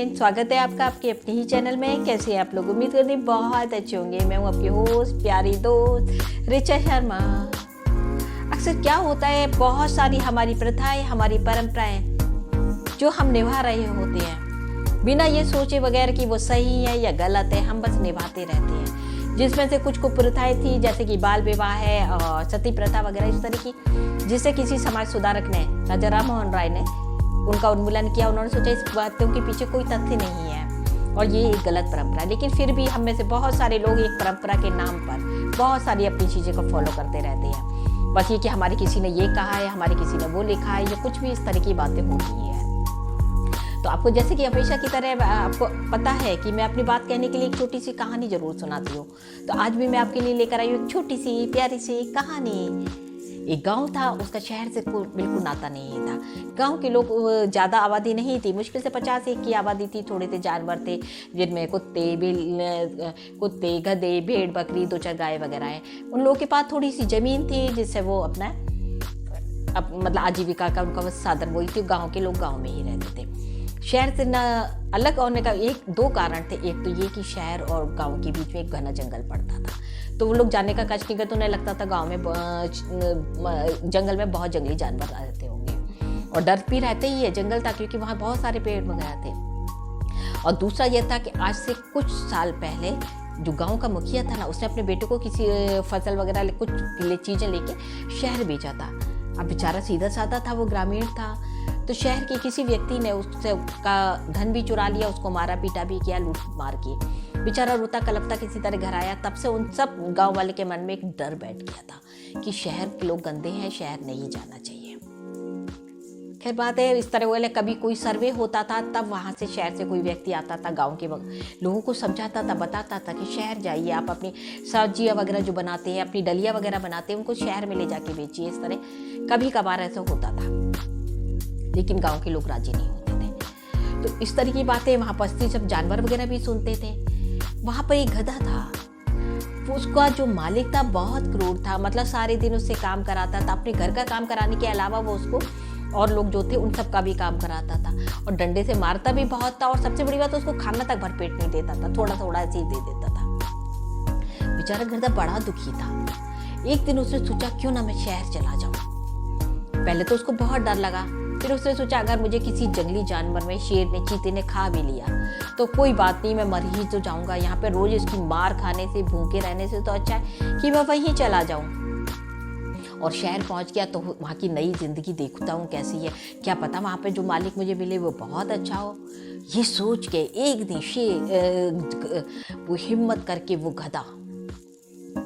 Friend, स्वागत है आपका आपके अपने ही चैनल में। कैसे हैं आप लोग? उम्मीद करती हूँ बहुत अच्छे होंगे। मैं हूँ आपकी होस्ट प्यारी दोस्त रिचा शर्मा। अक्सर क्या होता है, बहुत सारी हमारी प्रथाएं, हमारी परंपराएं जो हम निभा रहे होते हैं बिना ये सोचे वगैरह कि वो सही है या गलत है, हम बस निभाते रहते हैं। जिसमें से कुछ प्रथाएं थी जैसे कि बाल विवाह है और सती प्रथा वगैरह इस तरह की, जिससे किसी समाज सुधारक ने, राजा राम मोहन राय ने उनका उन्मूलन किया। उन्होंने सोचा इस बातों के पीछे कोई तथ्य नहीं है और ये एक गलत परंपरा है, लेकिन फिर भी हम में से बहुत सारे लोग एक परंपरा के नाम पर बहुत सारी अपनी चीज़ें को फॉलो करते रहते हैं। बस ये कि हमारे किसी ने ये कहा है, हमारे किसी ने वो लिखा है, या कुछ भी इस तरह की बातें होती हैं। तो आपको जैसे कि हमेशा की तरह आपको पता है कि मैं अपनी बात कहने के लिए एक छोटी सी कहानी जरूर सुनाती हूँ। तो आज भी मैं आपके लिए लेकर आई हूँ एक छोटी सी प्यारी सी कहानी। एक गांव था, उसका शहर से बिल्कुल नाता नहीं था। गांव के लोग ज़्यादा आबादी नहीं थी, मुश्किल से 50 की आबादी थी। थोड़े से जानवर थे जिनमें कुत्ते गधे भेड़ बकरी 2-4 गाय वगैरह हैं। उन लोगों के पास थोड़ी सी ज़मीन थी जिससे वो अपना मतलब आजीविका का उनका साधन वही थी। गाँव के लोग गाँव में ही रहते थे। शहर से न अलग होने का 1-2 कारण थे। एक तो ये कि शहर और गांव के बीच में एक घना जंगल पड़ता था, तो वो लोग जाने का कष्ट नहीं करते। उन्हें लगता था गांव में जंगल में बहुत जंगली जानवर रहते होंगे, और डर भी रहते ही है। जंगल था क्योंकि वहाँ बहुत सारे पेड़ वगैरह थे। और दूसरा यह था कि आज से कुछ साल पहले जो गांव का मुखिया था ना, उसने अपने बेटे को किसी फसल वगैरह कुछ चीज़ें लेके शहर भेजा था। अब बेचारा सीधा साधा था, वो ग्रामीण था, तो शहर के किसी व्यक्ति ने उससे का धन भी चुरा लिया, उसको मारा पीटा भी किया, लूट मार की। बेचारा रोता कलपता किसी तरह घर आया। तब से उन सब गांव वाले के मन में एक डर बैठ गया था कि शहर के लोग गंदे हैं, शहर नहीं जाना चाहिए। खैर बात है इस तरह वाले, कभी कोई सर्वे होता था तब वहाँ से शहर से कोई व्यक्ति आता था, गांव के लोगों को समझाता था, बताता था कि शहर जाइए, आप अपनी सब्जियाँ वगैरह जो बनाते हैं, अपनी डलिया वगैरह बनाते हैं, उनको शहर में ले जाके बेचिए। इस तरह कभी कभार ऐसा होता था, लेकिन गांव के लोग राजी नहीं होते थे। तो इस तरह की बातें वहाँ पर सब जानवर वगैरह भी सुनते थे। वहाँ पर एक गधा था, उसका जो मालिक था बहुत क्रूर था। मतलब सारे दिन उससे काम कराता था, अपने घर का काम कराने के अलावा वो उसको और लोग जो थे उन सब का भी काम कराता था, और डंडे से मारता भी बहुत था। और सबसे बड़ी बात, उसको खाना तक भरपेट नहीं देता था, थोड़ा थोड़ा ऐसे ही दे देता था। बेचारा गधा बड़ा दुखी था। एक दिन उसने सोचा क्यों ना मैं शहर चला जाऊं। पहले तो उसको बहुत डर लगा, फिर उसने सोचा अगर मुझे किसी जंगली जानवर में, शेर ने, चीते ने खा भी लिया तो कोई बात नहीं, मैं मर ही तो जाऊंगा। यहाँ पे रोज इसकी मार खाने से, भूखे रहने से तो अच्छा है कि मैं वहीं चला जाऊं। और शहर पहुंच गया तो वहाँ की नई जिंदगी देखता हूँ कैसी है, क्या पता वहाँ पे जो मालिक मुझे मिले वो बहुत अच्छा हो। ये सोच के एक दिन वो हिम्मत करके वो गधा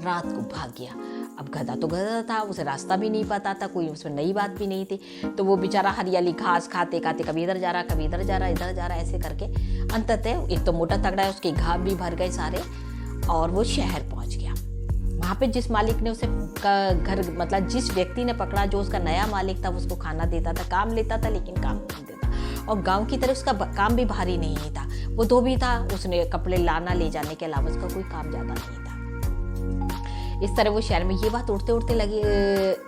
रात को भाग गया। अब गधा तो गधा था, उसे रास्ता भी नहीं पता था, कोई उसमें नई बात भी नहीं थी। तो वो बेचारा हरियाली घास खाते खाते कभी इधर जा रहा, कभी इधर जा रहा, इधर जा रहा, ऐसे करके अंततः एक तो मोटा तगड़ा है, उसके घाव भी भर गए सारे, और वो शहर पहुंच गया। वहाँ पे जिस मालिक ने उसे घर, मतलब जिस व्यक्ति ने पकड़ा, जो उसका नया मालिक था, उसको खाना देता था, काम लेता था, लेकिन काम नहीं देता। और गाँव की तरह उसका काम भी भारी नहीं था, वो धोबी था, उसने कपड़े लाना ले जाने के अलावा उसका कोई काम ज़्यादा नहीं था। इस तरह वो शहर में ये बात उड़ते उड़ते लगी,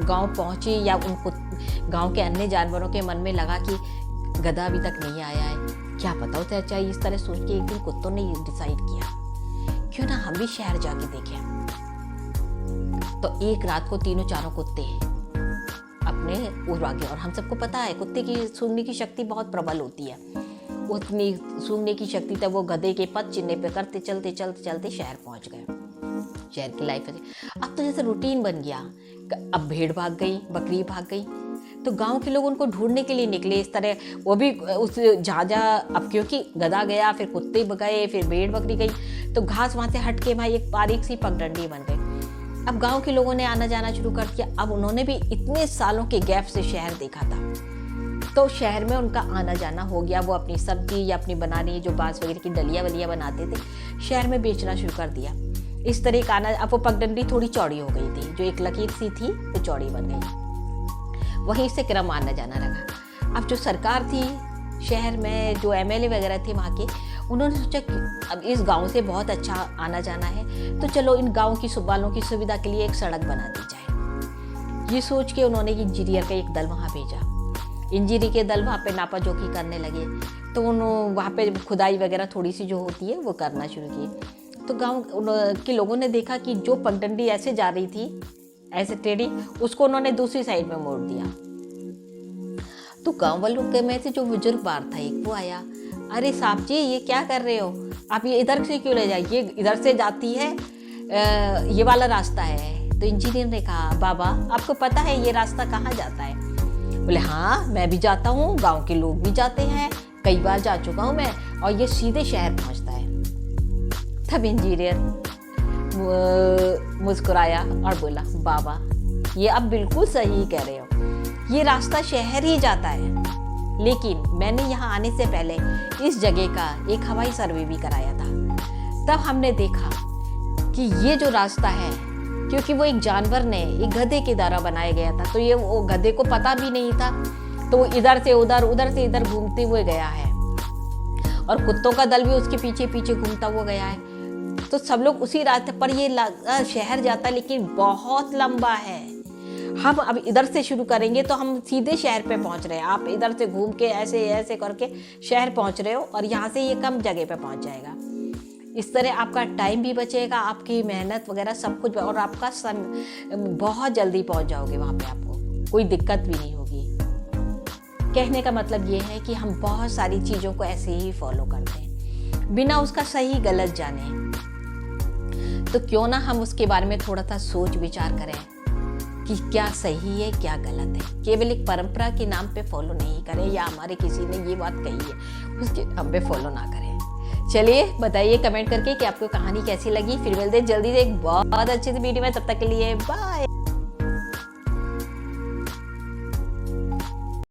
गांव पहुंची, या उनको गांव के अन्य जानवरों के मन में लगा कि गधा अभी तक नहीं आया है, क्या पता उसे अच्छा। इस तरह सोच के एक दिन कुत्तों ने डिसाइड किया क्यों ना हम भी शहर जाके देखें। तो एक रात को तीनों चारों कुत्ते अपने उड़ गए। और हम सबको पता है कुत्ते की सूंघने की शक्ति बहुत प्रबल होती है। उतनी सूंघने की शक्ति तक वो गधे के पद चिन्ह पे करते चलते चलते चलते शहर पहुंच गए। शहर की लाइफ है अब तो जैसे रूटीन बन गया। अब भेड़ भाग गई, बकरी भाग गई, तो गांव के लोग उनको ढूंढने के लिए निकले। इस तरह वो भी उस जहाँ अब क्योंकि गधा गया, फिर कुत्ते गए, फिर भेड़ बकरी गई, तो घास वहाँ से हट के भाई एक बारीक सी पगडंडी बन गई। अब गांव के लोगों ने आना जाना शुरू कर दिया। अब उन्होंने भी इतने सालों के गैप से शहर देखा था, तो शहर में उनका आना जाना हो गया। वो अपनी सब्जी या अपनी बनानी जो बांस वगैरह की डलिया वलिया बनाते थे, शहर में बेचना शुरू कर दिया। इस तरह का आना, अब वो पगडंडी थोड़ी चौड़ी हो गई थी, जो एक लकीर सी थी वो चौड़ी बन गई। वहीं से क्रम आना जाना लगा। अब जो सरकार थी शहर में, जो एमएलए वगैरह थे वहाँ के, उन्होंने सोचा कि अब इस गांव से बहुत अच्छा आना जाना है, तो चलो इन गांव की वालों की सुविधा के लिए एक सड़क बना दी जाए। ये सोच के उन्होंने इंजीनियर का एक दल वहाँ भेजा। इंजीनियर के दल वहाँ पे नापा जोखी करने लगे, तो उन्होंने वहाँ पे खुदाई वगैरह थोड़ी सी जो होती है वो करना शुरू की। तो गांव के लोगों ने देखा कि जो पगडंडी ऐसे जा रही थी, ऐसे टेढ़ी, उसको उन्होंने दूसरी साइड में मोड़ दिया। तो गांव वालों के में से जो बुजुर्ग बार था एक, वो आया, अरे साहब जी ये क्या कर रहे हो, आप ये इधर से क्यों ले जाइए, ये इधर से जाती है, ये वाला रास्ता है। तो इंजीनियर ने कहा, बाबा आपको पता है ये रास्ता कहाँ जाता है? बोले हाँ मैं भी जाता हूँ, गांव के लोग भी जाते हैं, कई बार जा चुका हूँ मैं, और ये सीधे शहर पहुँचता है। तब इंजीनियर मुस्कुराया और बोला, बाबा ये आप बिल्कुल सही कह रहे हो, ये रास्ता शहर ही जाता है, लेकिन मैंने यहाँ आने से पहले इस जगह का एक हवाई सर्वे भी कराया था। तब हमने देखा कि ये जो रास्ता है, क्योंकि वो एक जानवर ने, एक गधे के द्वारा बनाया गया था, तो ये वो गधे को पता भी नहीं था, तो वो इधर से उधर, उधर से इधर घूमते हुए गया है, और कुत्तों का दल भी उसके पीछे पीछे घूमता हुआ गया है। तो सब लोग उसी रास्ते पर, ये शहर जाता है लेकिन बहुत लंबा है, हम अब इधर से शुरू करेंगे तो हम सीधे शहर पे पहुंच रहे हैं, आप इधर से घूम के ऐसे ऐसे करके शहर पहुंच रहे हो, और यहाँ से ये कम जगह पे पहुंच जाएगा। इस तरह आपका टाइम भी बचेगा, आपकी मेहनत वगैरह सब कुछ, और आपका बहुत जल्दी पहुंच जाओगे वहाँ पे, आपको कोई दिक्कत भी नहीं होगी। कहने का मतलब ये है कि हम बहुत सारी चीज़ों को ऐसे ही फॉलो करते हैं बिना उसका सही गलत जाने। तो क्यों ना हम उसके बारे में थोड़ा सा सोच विचार करें कि क्या सही है क्या गलत है। केवल एक परंपरा के नाम पे फॉलो नहीं करें, या हमारे किसी ने ये बात कही है उसके नाम पे फॉलो ना करें। चलिए बताइए कमेंट करके कि आपको कहानी कैसी लगी। फिर मिलते हैं जल्दी से एक बहुत अच्छी सी वीडियो में, तब तक के लिए बाय।